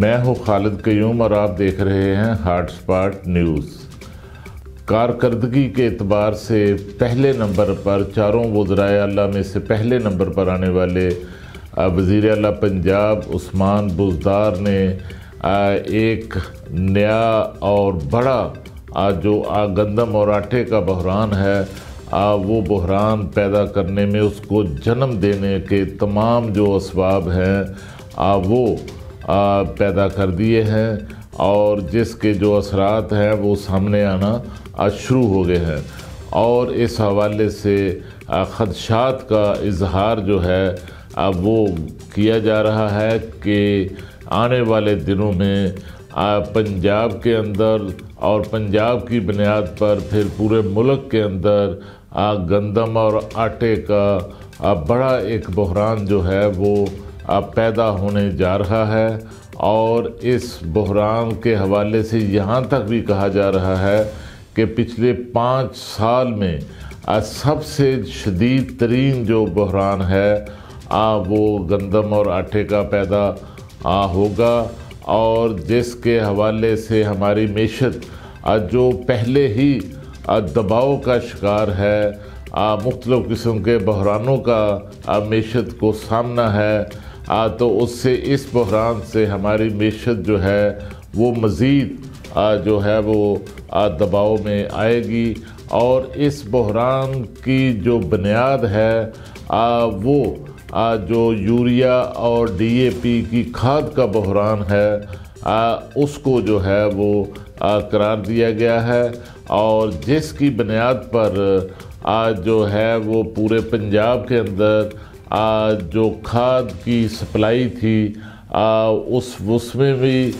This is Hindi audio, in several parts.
मैं हूं खालिद कयूम और आप देख रहे हैं हॉटस्पॉट न्यूज़। कारकर्दगी के एतबार से पहले नंबर पर चारों वज़राए आला में से पहले नंबर पर आने वाले वज़ीर आला पंजाब उस्मान बुज़दार ने एक नया और बड़ा जो गंदम और आटे का बहरान है वो बहरान पैदा करने में उसको जन्म देने के तमाम जो असबाब हैं वो पैदा कर दिए हैं और जिसके जो असरात हैं वो सामने आना शुरू हो गए हैं और इस हवाले से ख़दशात का इजहार जो है वो किया जा रहा है कि आने वाले दिनों में पंजाब के अंदर और पंजाब की बुनियाद पर फिर पूरे मुल्क के अंदर गंदम और आटे का बड़ा एक बहरान जो है वो पैदा होने जा रहा है और इस बहरान के हवाले से यहाँ तक भी कहा जा रहा है कि पिछले 5 साल में सबसे शदीद तरीन जो बहरान है वो गंदम और आटे का पैदा होगा और जिसके हवाले से हमारी मेशत जो पहले ही दबाव का शिकार है मुख्तलिफ़ किस्म के बहरानों का मेशत को सामना है तो उससे इस बहरान से हमारी मेशत जो है वो मज़ीद जो है वो दबाव में आएगी और इस बहरान की जो बुनियाद है वो जो यूरिया और डीएपी की खाद का बहरान है उसको जो है वो करार दिया गया है और जिसकी बुनियाद पर जो है वो पूरे पंजाब के अंदर जो खाद की सप्लाई थी उसमें भी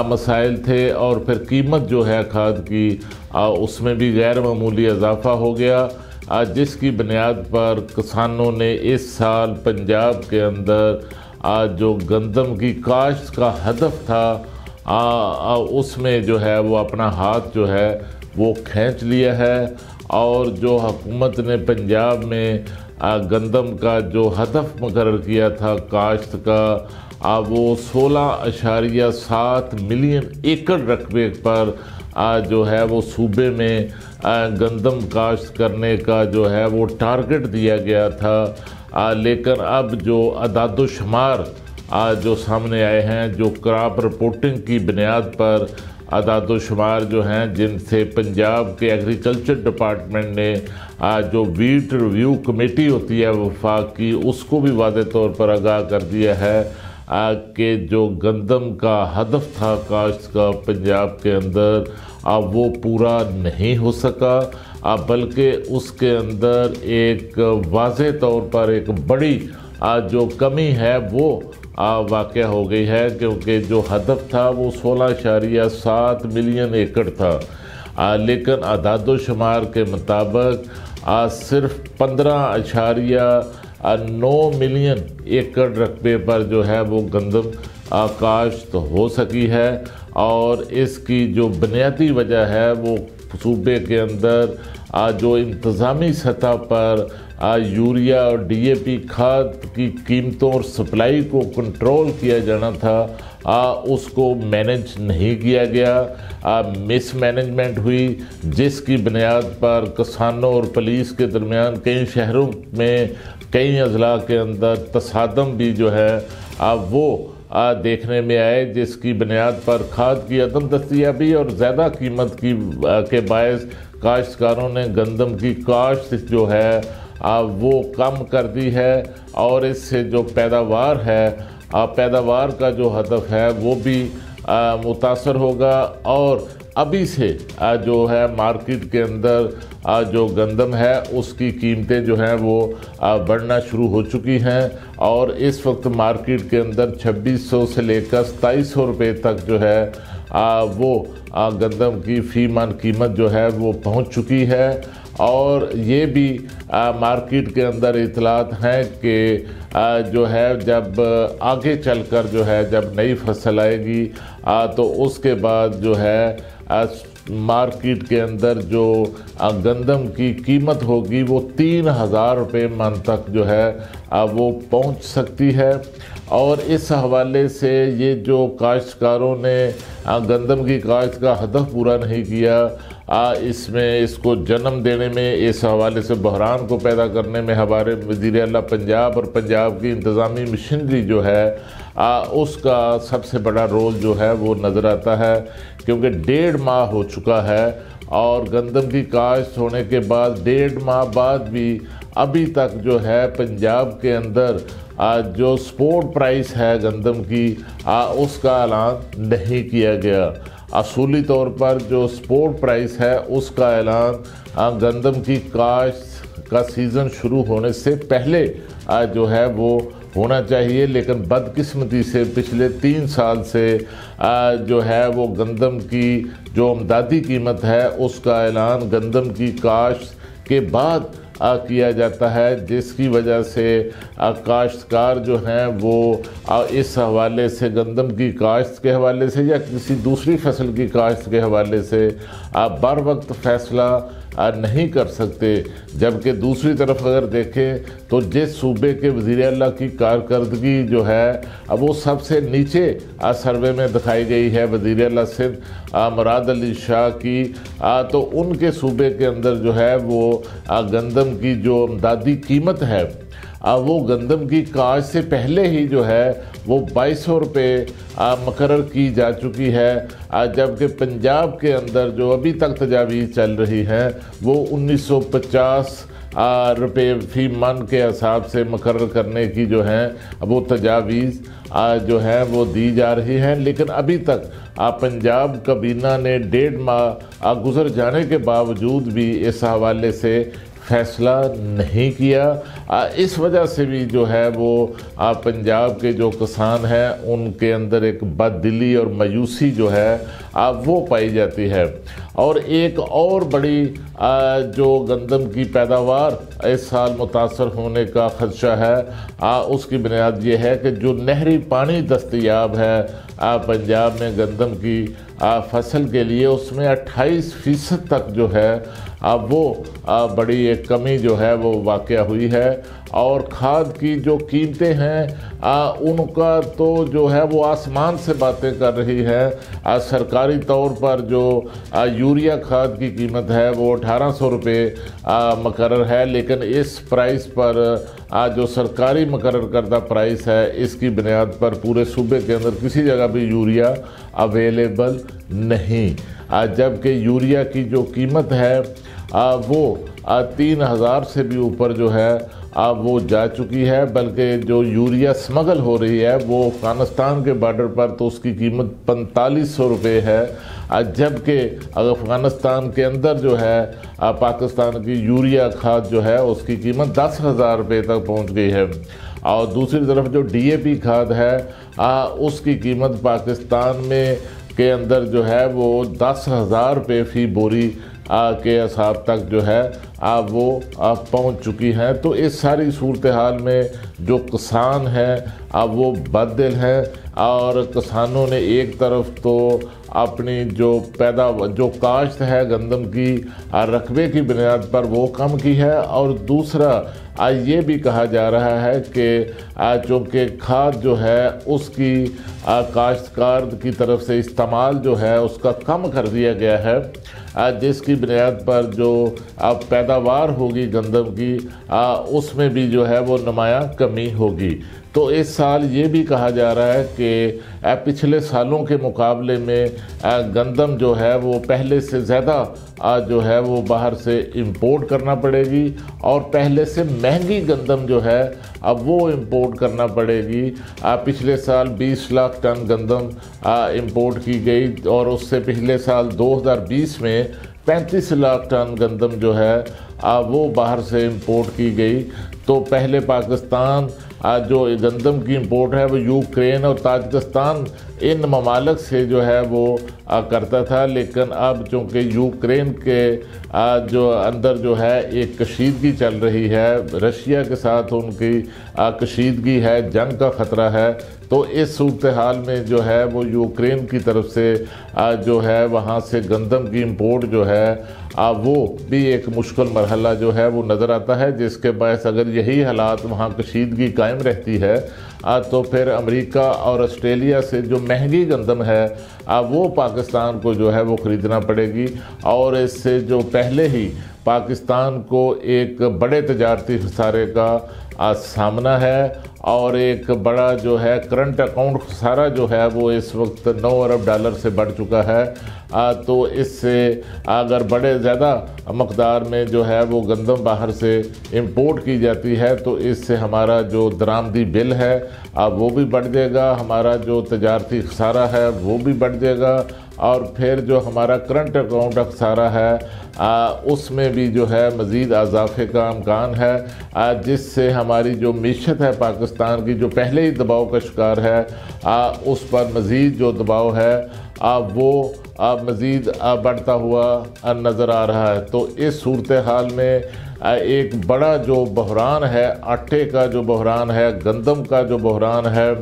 मसाइल थे और फिर कीमत जो है खाद की उसमें भी गैर मामूली इजाफ़ा हो गया जिसकी बुनियाद पर किसानों ने इस साल पंजाब के अंदर जो गंदम की काश्त का हदफ था उसमें जो है वो अपना हाथ जो है वो खींच लिया है और जो हुकूमत ने पंजाब में गंदम का जो हदफ मुकर्रर किया था काश्त का वो 16.7 मिलियन एकड़ रकबे पर जो है वो सूबे में गंदम काश्त करने का जो है वो टारगेट दिया गया था लेकिन अब जो अदाद-ओ-शुमार जो सामने आए हैं जो क्रॉप रिपोर्टिंग की बुनियाद पर अदाद-ओ-शुमार जो हैं जिनसे पंजाब के एग्रीकल्चर डिपार्टमेंट ने जो वीट रिव्यू कमेटी होती है वफाक की उसको भी वाज़े तौर पर आगाह कर दिया है कि जो गंदम का हदफ था काश्त का पंजाब के अंदर वो पूरा नहीं हो सका बल्कि उसके अंदर एक वाज़े तौर पर एक बड़ी जो कमी है वो वाक़या हो गई है क्योंकि जो हदफ था वो 16.7 मिलियन एकड़ था लेकिन अदाद-ओ-शुमार के मुताबिक सिर्फ 15.9 मिलियन एकड़ रकबे पर जो है वो गंदम काश्त हो सकी है और इसकी जो बुनियादी वजह है वो सूबे के अंदर जो इंतज़ामी सतह पर यूरिया और डीएपी खाद की कीमतों और सप्लाई को कंट्रोल किया जाना था उसको मैनेज नहीं किया गया मिसमैनेजमेंट हुई जिसकी बुनियाद पर किसानों और पुलिस के दरमियान कई शहरों में कई अजला के अंदर तसादम भी जो है वो देखने में आए जिसकी बुनियाद पर खाद की अदम दस्तयाबी और ज़्यादा कीमत की के बायस काश्तकारों ने गंदम की काश्त जो है वो कम कर दी है और इससे जो पैदावार है पैदावार का जो हदफ है वो भी मुतासर होगा और अभी से जो है मार्केट के अंदर जो गंदम है उसकी कीमतें जो हैं वो बढ़ना शुरू हो चुकी हैं और इस वक्त मार्केट के अंदर 2600 से लेकर 2700 रुपये तक जो है वो गंदम की फ़ी मन कीमत जो है वो पहुंच चुकी है और ये भी मार्केट के अंदर इतलात हैं कि जो है जब आगे चलकर जो है जब नई फसल आएगी तो उसके बाद जो है मार्केट के अंदर जो गंदम की कीमत होगी वो 3,000 रुपये मन तक जो है वो पहुंच सकती है। और इस हवाले से ये जो काश्तकारों ने गंदम की काश्त का हदफ पूरा नहीं किया, इसमें इसको जन्म देने में, इस हवाले से बहरान को पैदा करने में हमारे वज़ीर आला पंजाब और पंजाब की इंतज़ामी मशीनरी जो है उसका सबसे बड़ा रोल जो है वो नज़र आता है। क्योंकि 1.5 माह हो चुका है और गंदम की काश्त होने के बाद 1.5 माह बाद भी अभी तक जो है पंजाब के अंदर जो स्पोर्ट प्राइस है गंदम की उसका ऐलान नहीं किया गया। असूली तौर पर जो स्पोर्ट प्राइस है उसका ऐलान गंदम की काश्त का सीज़न शुरू होने से पहले जो है वो होना चाहिए, लेकिन बदकिस्मती से पिछले 3 साल से जो है वो गंदम की जो अमदादी कीमत है उसका ऐलान गंदम की काश्त के बाद किया जाता है, जिसकी वजह से काश्तकार जो हैं वो इस हवाले से गंदम की काश्त के हवाले से या किसी दूसरी फसल की काश्त के हवाले से बर वक्त फ़ैसला नहीं कर सकते। जबकि दूसरी तरफ अगर देखें तो जिस सूबे के वज़ीर आला की कारकर्दगी जो है अब वो सबसे नीचे सर्वे में दिखाई गई है वज़ीर आला सिंध मुराद अली शाह की, तो उनके सूबे के अंदर जो है वो गंदम की जो अमदादी कीमत है वो गंदम की काश्त से पहले ही जो है वो 2200 रुपये मुकर्रर की जा चुकी है, जबकि पंजाब के अंदर जो अभी तक तजावीज़ चल रही हैं वो 1950 रुपये फ़ी मन के हिसाब से मुकर्रर करने की जो है वो तजावीज़ जो है वो दी जा रही हैं। लेकिन अभी तक पंजाब काबीना ने 1.5 माह गुजर जाने के बावजूद भी इस हवाले से फ़ैसला नहीं किया। इस वजह से भी जो है वो पंजाब के जो किसान हैं उनके अंदर एक बददिली और मायूसी जो है वो पाई जाती है। और एक और बड़ी जो गंदम की पैदावार इस साल मुतासर होने का ख़दशा है, उसकी बुनियाद ये है कि जो नहरी पानी दस्तयाब है पंजाब में गंदम की फसल के लिए उसमें 28% तक जो है वो बड़ी एक कमी जो है वो वाक़या हुई है। और खाद की जो कीमतें हैं उनका तो जो है वो आसमान से बातें कर रही है। सरकारी तौर पर जो यूरिया खाद की कीमत है वो 1800 रुपये मुकर्रर है, लेकिन इस प्राइस पर जो सरकारी मुकर्रर करदा प्राइस है इसकी बुनियाद पर पूरे सूबे के अंदर किसी जगह भी यूरिया अवेलेबल नहीं, जबकि यूरिया की जो कीमत है वो 3000 से भी ऊपर जो है वो जा चुकी है। बल्कि जो यूरिया स्मगल हो रही है वो अफ़गानिस्तान के बॉर्डर पर तो उसकी कीमत 4500 रुपये है, जबकि अफ़गानिस्तान के अंदर जो है पाकिस्तान की यूरिया खाद जो है उसकी कीमत 10,000 रुपये तक पहुंच गई है। और दूसरी तरफ जो DAP खाद है उसकी कीमत पाकिस्तान में के अंदर जो है वो 10,000 रुपये फ़ी बोरी के हिसाब तक जो है वो पहुंच चुकी हैं। तो इस सारी सूरत हाल में जो किसान हैं वो बददिल हैं और किसानों ने एक तरफ तो अपनी जो काश्त है गंदम की रकबे की बुनियाद पर वो कम की है, और दूसरा ये भी कहा जा रहा है कि चूँकि खाद जो है उसकी काश्तकार की तरफ से इस्तेमाल जो है उसका कम कर दिया गया है, जिसकी बुनियाद पर जो पैदावार होगी गंदम की उसमें भी जो है वो नुमायां कमी होगी। तो इस साल ये भी कहा जा रहा है कि पिछले सालों के मुकाबले में गंदम जो है वो पहले से ज़्यादा जो है वो बाहर से इंपोर्ट करना पड़ेगी, और पहले से महंगी गंदम जो है अब वो इंपोर्ट करना पड़ेगी। पिछले साल 20 लाख टन गंदम इंपोर्ट की गई और उससे पिछले साल 2020 में 35 लाख टन गंदम जो है वो बाहर से इंपोर्ट की गई। तो पहले पाकिस्तान आज जो गंदम की इंपोर्ट है वो यूक्रेन और ताजिकिस्तान इन ममालिक से जो है वो करता था, लेकिन अब चूँकि यूक्रेन के जो अंदर जो है एक कशीदगी चल रही है, रशिया के साथ उनकी कशीदगी है, जंग का ख़तरा है, तो इस सूरत हाल में जो है वो यूक्रेन की तरफ से जो है वहाँ से गंदम की इंपोर्ट जो है वो भी एक मुश्किल मरहला जो है वो नज़र आता है, जिसके बायस अगर यही हालात वहाँ कशीदगी कायम रहती है तो फिर अमेरिका और ऑस्ट्रेलिया से जो महंगी गंदम है वो पाकिस्तान को जो है वो ख़रीदना पड़ेगी। और इससे जो पहले ही पाकिस्तान को एक बड़े तजारती खसारे का सामना है और एक बड़ा जो है करंट अकाउंट खसारा जो है वो इस वक्त 9 अरब डॉलर से बढ़ चुका है। तो इससे अगर बड़े ज़्यादा मकदार में जो है वो गंदम बाहर से इंपोर्ट की जाती है तो इससे हमारा जो दरामदी बिल है वो भी बढ़ जाएगा, हमारा जो तजारती खसारा है वो भी बढ़ जाएगा, और फिर जो हमारा करंट अकाउंट खसारा है उसमें भी जो है मज़ीद इजाफे का इम्कान है, जिससे हमारी जो मीशत है पाकिस्तान की जो पहले ही दबाव का शिकार है उस पर मज़ीद जो दबाव है वो मज़ीद बढ़ता हुआ नज़र आ रहा है। तो इस सूरत हाल में एक बड़ा जो बहरान है, आटे का जो बहरान है, गंदम का जो बहरान है,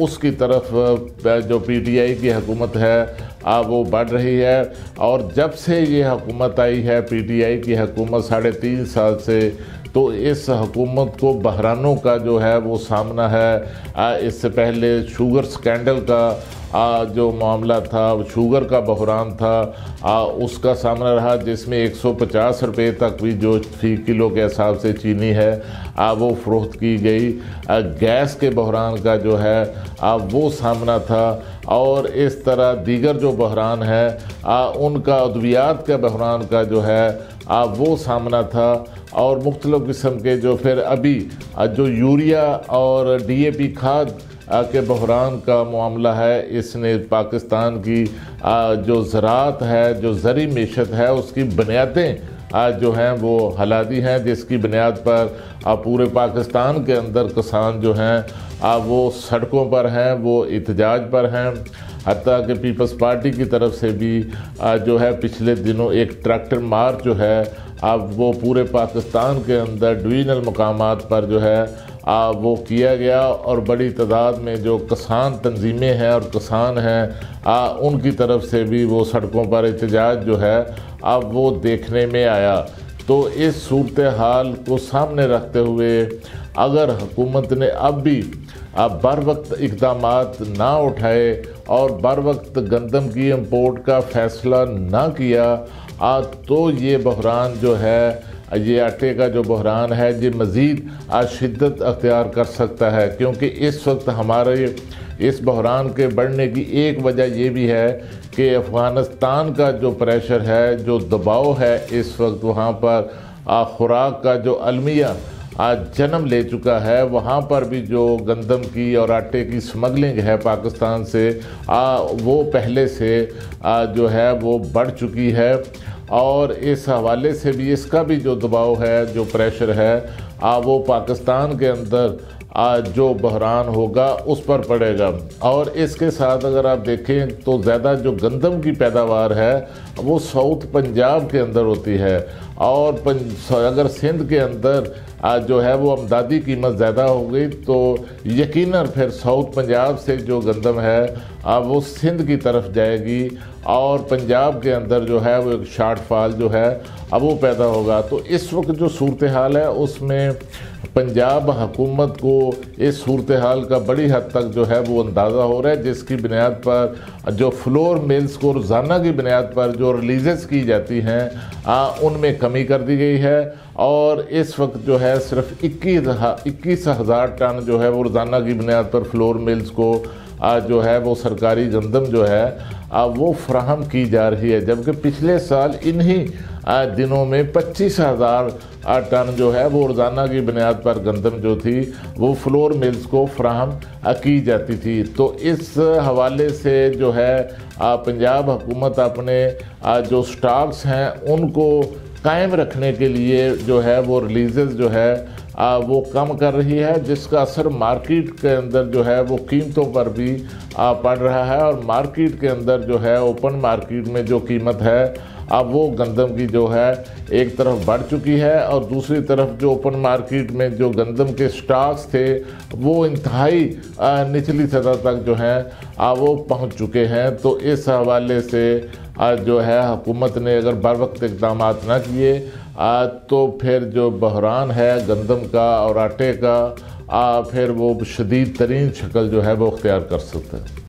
उसकी तरफ जो पीटीआई की हुकूमत है वो बढ़ रही है। और जब से ये हुकूमत आई है पीटीआई की हुकूमत 3.5 साल से, तो इस हुकूमत को बहरानों का जो है वो सामना है। इससे पहले शुगर स्कैंडल का जो मामला था, शुगर का बहरान था, उसका सामना रहा, जिसमें 150 रुपये तक भी जो फी किलो के हिसाब से चीनी है वो फ़रोख्त की गई। गैस के बहरान का जो है वो सामना था, और इस तरह दीगर जो बहरान है उनका अद्वियात के बहरान का जो है वो सामना था, और मुख्तलिफ़ किस्म के जो फिर अभी जो यूरिया और डीएपी खाद के बहरान का मामला है, इसने पाकिस्तान की जो ज़राअत है, जो ज़री मीशत है, उसकी बुनियादें जो हैं वो हिला दी हैं, जिसकी बुनियाद पर पूरे पाकिस्तान के अंदर किसान जो हैं वो सड़कों पर हैं, वो एहतजाज पर हैं। हत्ता कि पीपल्स पार्टी की तरफ से भी जो है पिछले दिनों एक ट्रैक्टर मार्च जो है अब वो पूरे पाकिस्तान के अंदर डिवीज़नल मकामात पर जो है वो किया गया, और बड़ी तादाद में जो किसान तंजीमें हैं और किसान हैं उनकी तरफ से भी वो सड़कों पर एहतजाज जो है अब वो देखने में आया। तो इस सूरत हाल को सामने रखते हुए अगर हुकूमत ने अब भी बर वक्त इक़दामात ना उठाए और बर वक्त गंदम की इंपोर्ट का फ़ैसला ना किया तो ये बहरान जो है, ये आटे का जो बहरान है, ये मज़ीद शिद्दत अख्तियार कर सकता है। क्योंकि इस वक्त हमारे इस बहरान के बढ़ने की एक वजह ये भी है कि अफ़गानिस्तान का जो प्रेशर है, जो दबाव है, इस वक्त वहाँ पर खुराक का जो अलमिया जन्म ले चुका है। वहाँ पर भी जो गंदम की और आटे की स्मगलिंग है पाकिस्तान से वो पहले से जो है वो बढ़ चुकी है, और इस हवाले से भी इसका भी जो दबाव है, जो प्रेशर है वो पाकिस्तान के अंदर जो बहरान होगा उस पर पड़ेगा। और इसके साथ अगर आप देखें तो ज़्यादा जो गंदम की पैदावार है वो साउथ पंजाब के अंदर होती है, और अगर सिंध के अंदर जो है वो अमदादी कीमत ज़्यादा हो गई तो यकीनन फिर साउथ पंजाब से जो गंदम है वो सिंध की तरफ जाएगी, और पंजाब के अंदर जो है वो एक शॉर्टफॉल जो है अब वो पैदा होगा। तो इस वक्त जो सूरत हाल है उसमें पंजाब हुकूमत को इस सूरत हाल का बड़ी हद तक जो है वो अंदाज़ा हो रहा है, जिसकी बुनियाद पर जो फ्लोर मिल्स को रोज़ाना की बुनियाद पर जो रिलीज़ की जाती हैं उनमें कमी कर दी गई है, और इस वक्त जो है सिर्फ 21,000 टन जो है वो रोज़ाना की बुनियाद पर फ्लोर मिल्स को जो है वो सरकारी गंदम जो है वो फ्राहम की जा रही है, जबकि पिछले साल इन्हीं दिनों में 25,000 टन जो है वो रोज़ाना की बुनियाद पर गंदम जो थी वो फ्लोर मिल्स को फ्राहम की जाती थी। तो इस हवाले से जो है पंजाब हुकूमत अपने जो स्टॉक्स हैं उनको कायम रखने के लिए जो है वो रिलीज़ जो है वो कम कर रही है, जिसका असर मार्केट के अंदर जो है वो कीमतों पर भी पड़ रहा है। और मार्केट के अंदर जो है ओपन मार्केट में जो कीमत है अब वो गंदम की जो है एक तरफ बढ़ चुकी है और दूसरी तरफ जो ओपन मार्केट में जो गंदम के स्टॉक्स थे वो इंतहाई निचली सतह तक जो है वो पहुंच चुके हैं। तो इस हवाले से जो है हुकूमत ने अगर बर वक्त इक़दाम ना किए तो फिर जो बहरान है गंदम का और आटे का फिर वो शदीद तरीन शक्ल जो है वो अख्तियार कर सकता है।